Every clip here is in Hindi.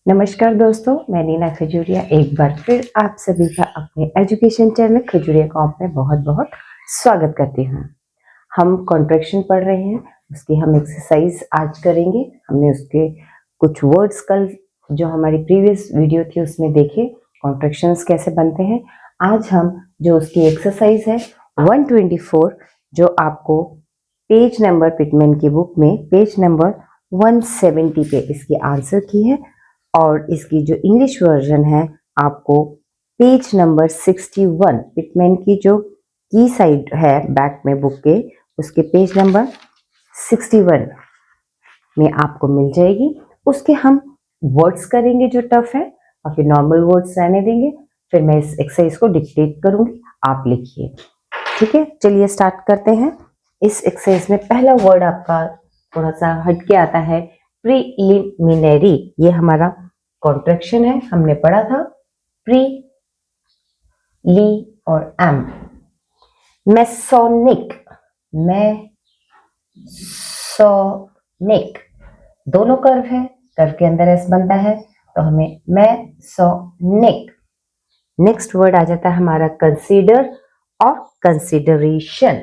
नमस्कार दोस्तों, मैं नीना खजूरिया एक बार फिर आप सभी का अपने एजुकेशन चैनल खजूरिया कॉम्प में बहुत बहुत स्वागत करती हूँ। हम कॉन्ट्रैक्शन पढ़ रहे हैं, उसकी हम एक्सरसाइज आज करेंगे। हमने उसके कुछ वर्ड्स कल जो हमारी प्रीवियस वीडियो थी उसमें देखे कॉन्ट्रैक्शंस कैसे बनते हैं। आज हम जो उसकी एक्सरसाइज है 124 जो आपको पेज नंबर पिटमैन की बुक में पेज नंबर 170 पे इसकी आंसर की है और इसकी जो इंग्लिश वर्जन है आपको पेज नंबर 61 पिटमैन की जो की साइड है बैक में बुक के उसके पेज नंबर 61 में आपको मिल जाएगी। उसके हम वर्ड्स करेंगे जो टफ है, बाकी नॉर्मल वर्ड्स रहने देंगे। फिर मैं इस एक्सरसाइज को डिक्टेट करूंगी, आप लिखिए। ठीक है, चलिए स्टार्ट करते हैं। इस एक्सरसाइज में पहला वर्ड आपका थोड़ा सा हटके आता है, प्रीलिमिनरी। ये हमारा कॉन्ट्रैक्शन है, हमने पढ़ा था प्री, ली और एम। मैसोनिक, मैसोनिक दोनों कर्व है, कर्व के अंदर एस बनता है तो हमें मैसोनिक। नेक्स्ट वर्ड आ जाता है हमारा कंसीडर और कंसीडरेशन।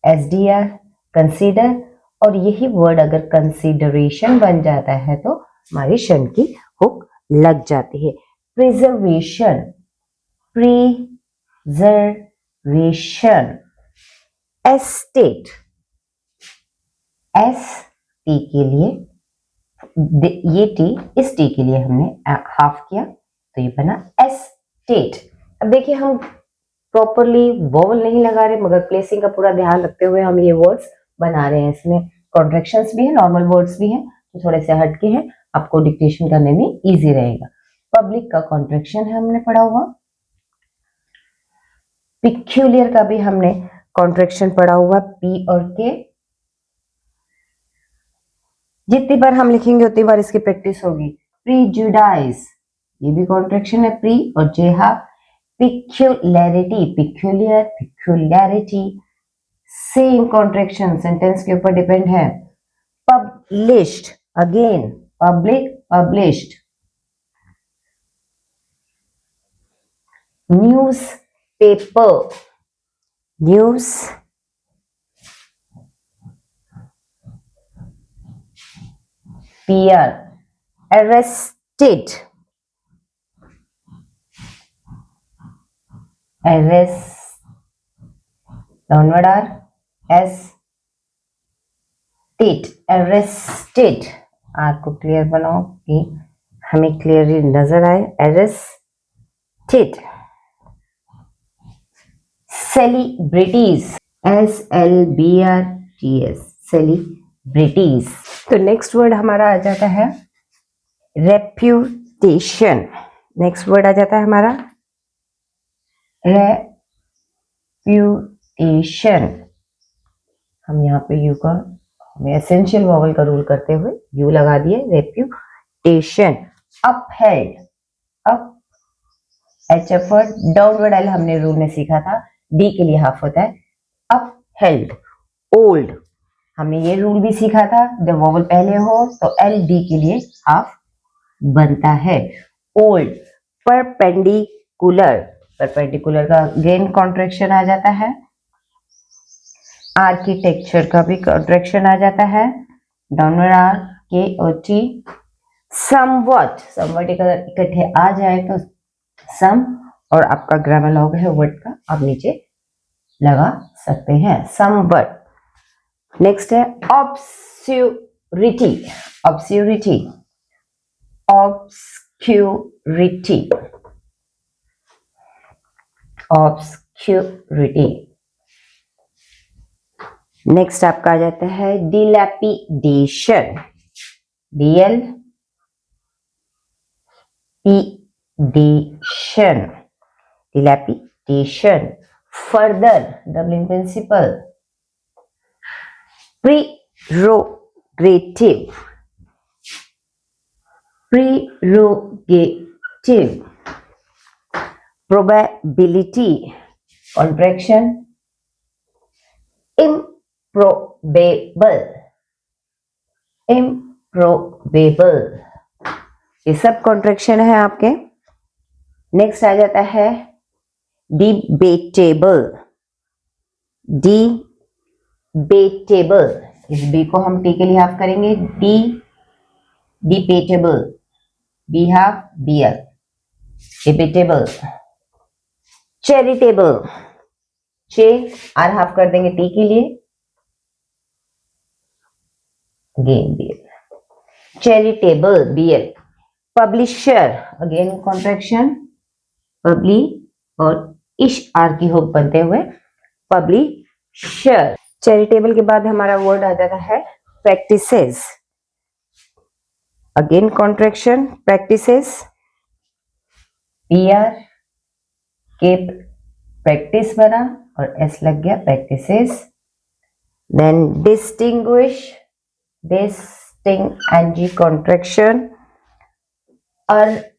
एसडीआर कंसीडर, और यही वर्ड अगर कंसीडरेशन बन जाता है तो हमारी शन की हुक लग जाती है। Preservation, preservation. Estate, S T के लिए, ये टी इस टी के लिए हमने हाफ किया तो ये बना एस्टेट। अब देखिए हम प्रॉपरली वोवल नहीं लगा रहे मगर प्लेसिंग का पूरा ध्यान रखते हुए हम ये वर्ड्स बना रहे हैं। इसमें कॉन्ट्रैक्शंस भी है, नॉर्मल वर्ड्स भी हैं तो थोड़े से हटके हैं, आपको डिक्टेशन करने में इजी रहेगा। पब्लिक का कॉन्ट्रैक्शन है हमने पढ़ा हुआ। पिक्यूलियर का भी हमने कॉन्ट्रैक्शन पढ़ा हुआ, पी और के। जितनी बार हम लिखेंगे उतनी बार इसकी प्रैक्टिस होगी। प्रीजुडाइज, ये भी कॉन्ट्रैक्शन है, प्री और J half. Peculiarity, peculiar, peculiarity same contraction, sentence के ऊपर डिपेंड है। Published, again public, published. Newspaper, news pair. arrested, arrest downward r s state, arrested। R को क्लियर बनाओ कि हमें क्लियरली नजर आए। arrested। Celebrities, SLBRTS, celebrities. तो नेक्स्ट वर्ड हमारा आ जाता है रेप्यूटेशन। नेक्स्ट वर्ड आ जाता है हमारा रेप्यूटेशन। हम यहाँ पे यू का हमें एसेंशियल वॉवल का रूल करते हुए यू लगा दिए, रेप्यूटेशन। अपहेल्ड, अप एच एफर्ड, डाउनवर्ड एल हमने रूल में सीखा था, डी के लिए हाफ होता है। अपहेल्ड। ओल्ड, हमने ये रूल भी सीखा था, जब वॉवल पहले हो तो एल डी के लिए हाफ बनता है। ओल्ड। परपेंडिकुलर, परपेंडिकुलर का अगेन कॉन्ट्रैक्शन आ जाता है। आर्किटेक्चर का भी कॉन्ट्रैक्शन आ जाता है, डाउनवर्ड आर के और टी। समवट, समवट इकट्ठे आ जाए तो सम, और आपका ग्रामर लॉग है वर्ड का आप नीचे लगा सकते हैं, समवट। नेक्स्ट है ऑब्स्क्यूरिटी, ऑब्स्क्यूरिटी, ऑब्स्क्यूरिटी, ऑब्स्क्यूरिटी। नेक्स्ट आपका आ जाता है dilapidation, DL dilapidation, dilapidation. Further, doubling principle. Prerogative, prerogative. Probability, contraction. Improbable, improbable. ये सब कॉन्ट्रैक्शन है आपके। नेक्स्ट आ जाता है डिबेटेबल। डिबेटेबल, इस बी को हम टी के लिए हाफ करेंगे, debatable, B half B L, debatable. Charitable, चे आर हाफ कर देंगे टी के लिए, again B L, charitable B L. Publisher, again contraction, पब्ली और इश आर की होप बनते हुए पब्लिशर। चैरिटेबल के बाद हमारा वर्ड आ जाता है practices, again contraction practices, P R के प्रैक्टिस बना और एस लग गया प्रैक्टिसेस। देन डिस्टिंग्विश, डिस्टिंग एनजी कॉन्ट्रैक्शन, अर्थर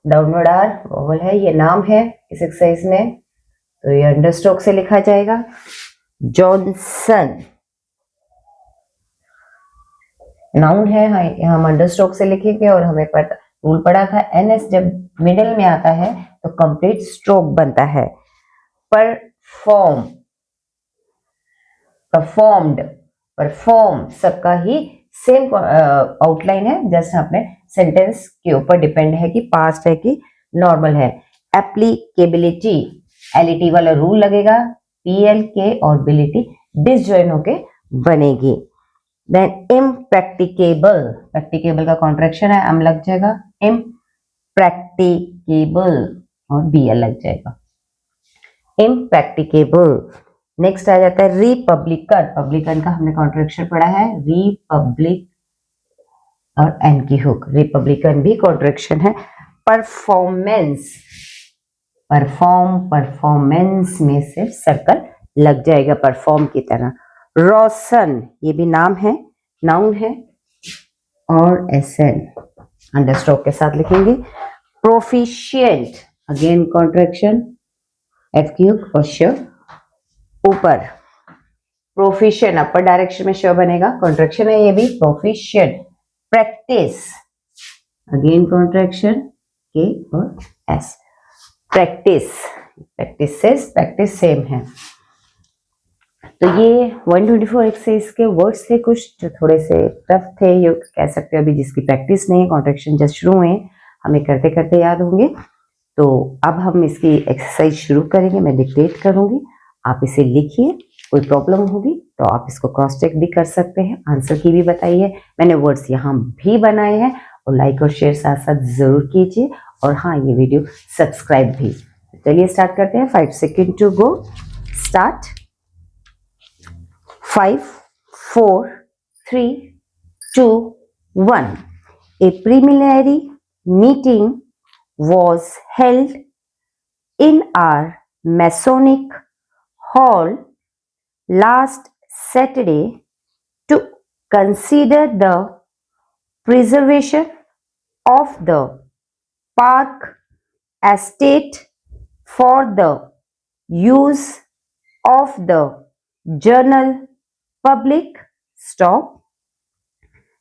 डाउनवर्ड आर वोवल है, ये नाम है इस एक्सरसाइज में, तो ये अंडरस्ट्रोक से लिखा जाएगा। जॉनसन नाउन है, हम अंडरस्ट्रोक से लिखेंगे और हमें रूल पड़ा था एनएस जब मिडिल में आता है तो कंप्लीट स्ट्रोक बनता है। परफॉर्म, परफॉर्म्ड, परफॉर्म सबका ही सेम आउटलाइन है, जस्ट अपने सेंटेंस के ऊपर डिपेंड है कि पास्ट है कि नॉर्मल है। एप्लीकेबिलिटी, एलिटी वाला रूल लगेगा, पीएल के और बिलिटी डिसजॉइन होके बनेगी। देन इम्प्रैक्टिकेबल, प्रैक्टिकेबल का कॉन्ट्रैक्शन है, एम लग जाएगा, इम्प्रैक्टिकेबल और बीएल लग जाएगा, इम्प्रैक्टिकेबल। नेक्स्ट आ जाता है रिपब्लिकन, पब्लिकन का हमने कॉन्ट्रैक्शन पढ़ा है, रिपब्लिक और एन की हुक, रिपब्लिकन भी कॉन्ट्रैक्शन है। परफॉर्मेंस, परफॉर्म, परफॉर्मेंस में सिर्फ सर्कल लग जाएगा परफॉर्म की तरह। रोशन, ये भी नाम है, नाउन है और एसएन अंडरस्ट्रोक के साथ लिखेंगे। प्रोफिशिएंट, अगेन कॉन्ट्रैक्शन, एफ की हुक और श ऊपर, प्रोफिशिएंट अपर डायरेक्शन में श बनेगा, कॉन्ट्रैक्शन है ये भी, प्रोफिशिएंट। प्रैक्टिस, अगेन कॉन्ट्रैक्शन के और S, practice, practices, practice same है। तो ये 124 एक्सरसाइज के वर्ड्स थे कुछ जो थोड़े से टफ थे, ये कह सकते हो अभी जिसकी प्रैक्टिस नहीं है, कॉन्ट्रैक्शन जस्ट शुरू हुए, हमें करते करते याद होंगे। तो अब हम इसकी एक्सरसाइज शुरू करेंगे, मैं डिक्टेट करूंगी, आप इसे लिखिए, कोई प्रॉब्लम होगी तो आप इसको क्रॉस चेक भी कर सकते हैं, आंसर की भी बताइए, मैंने वर्ड्स यहाँ भी बनाए हैं, और लाइक और शेयर साथ साथ जरूर कीजिए, और हाँ ये वीडियो सब्सक्राइब भी। चलिए स्टार्ट करते हैं, 5 second to go, start. 5, 4, 3, 2, 1. A preliminary meeting was held in our Masonic Hall last Saturday to consider the preservation of the park estate for the use of the general public. Stop.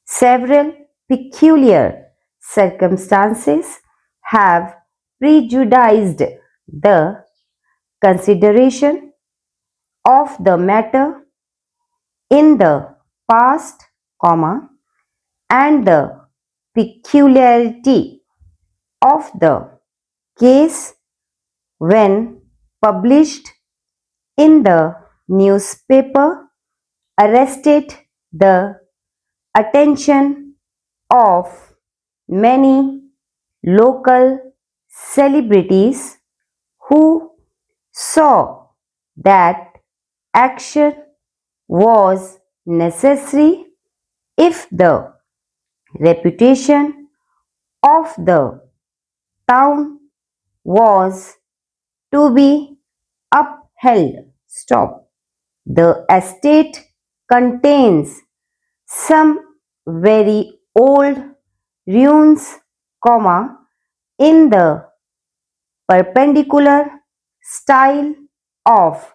Several peculiar circumstances have prejudiced the consideration of the matter in the past, and the peculiarity of the case when published in the newspaper arrested the attention of many local celebrities who saw that action was necessary if the reputation of the town was to be upheld. Stop. The estate contains some very old ruins, in the perpendicular style of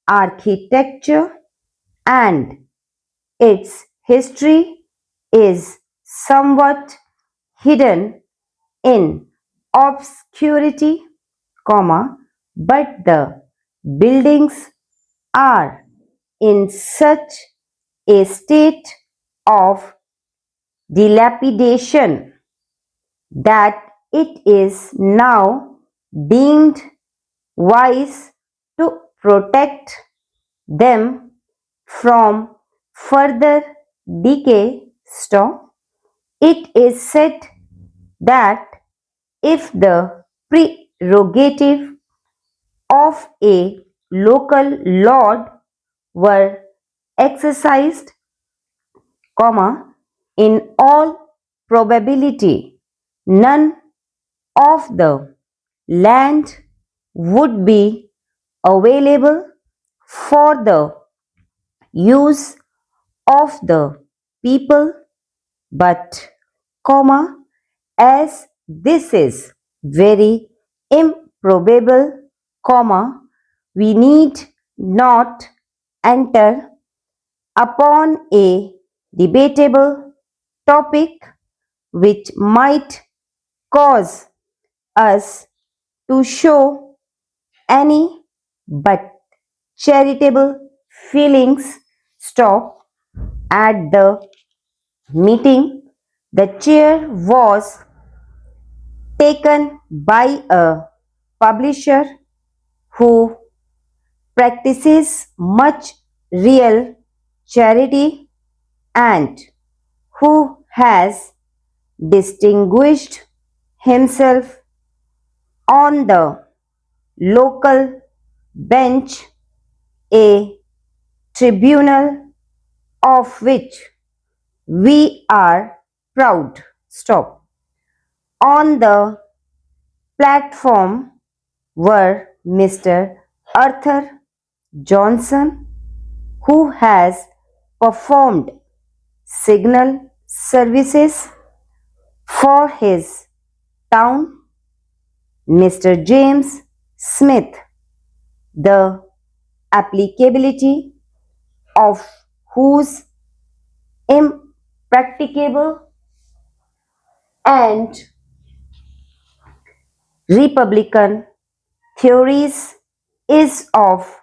architecture, and its history is somewhat hidden in obscurity, but the buildings are in such a state of dilapidation that it is now deemed wise to protect them from further decay. Stop. It is said that if the prerogative of a local lord were exercised, in all probability, none of the land would be available for the use of the people, but, as this is very improbable, we need not enter upon a debatable topic which might cause us to show any but charitable feelings. Stop. At the meeting, the chair was taken by a publisher who practices much real charity and who has distinguished himself on the local bench, a tribunal of which we are proud. Stop. On the platform were Mr. Arthur Johnson, who has performed signal services for his town, Mr. James Smith, the applicability of whose impracticable and republican theories is of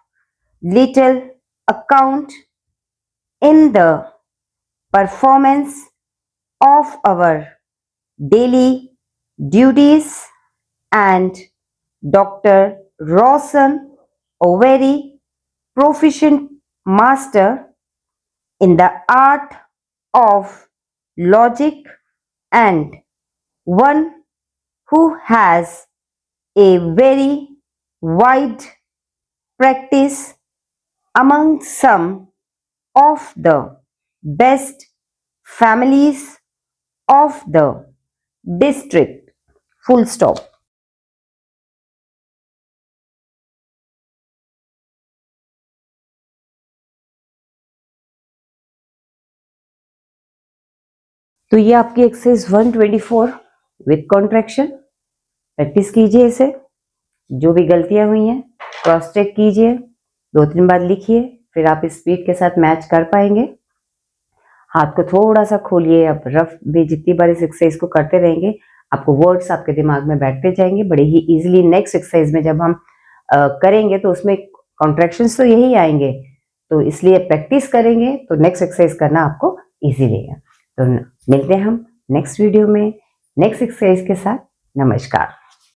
little account in the performance of our daily duties, and Dr. Rawson, a very proficient master in the art of logic and one who has a very wide practice among some of the best families of the district. Full stop. तो ये आपकी एक्सरसाइज 124 विथ कॉन्ट्रैक्शन। प्रैक्टिस कीजिए इसे, जो भी गलतियां हुई हैं क्रॉस चेक कीजिए, 2-3 बार लिखिए, फिर आप स्पीड के साथ मैच कर पाएंगे। हाथ को थोड़ा सा खोलिए, आप रफ भी जितनी बार इस एक्सरसाइज को करते रहेंगे आपको वर्ड्स आपके दिमाग में बैठते जाएंगे बड़े ही इजीली। नेक्स्ट एक्सरसाइज में जब हम करेंगे तो उसमें कॉन्ट्रैक्शंस तो यही आएंगे, तो इसलिए प्रैक्टिस करेंगे तो नेक्स्ट एक्सरसाइज करना आपको ईजी रहेगा। तो मिलते हैं हम नेक्स्ट वीडियो में नेक्स्ट एक्सरसाइज के साथ। नमस्कार।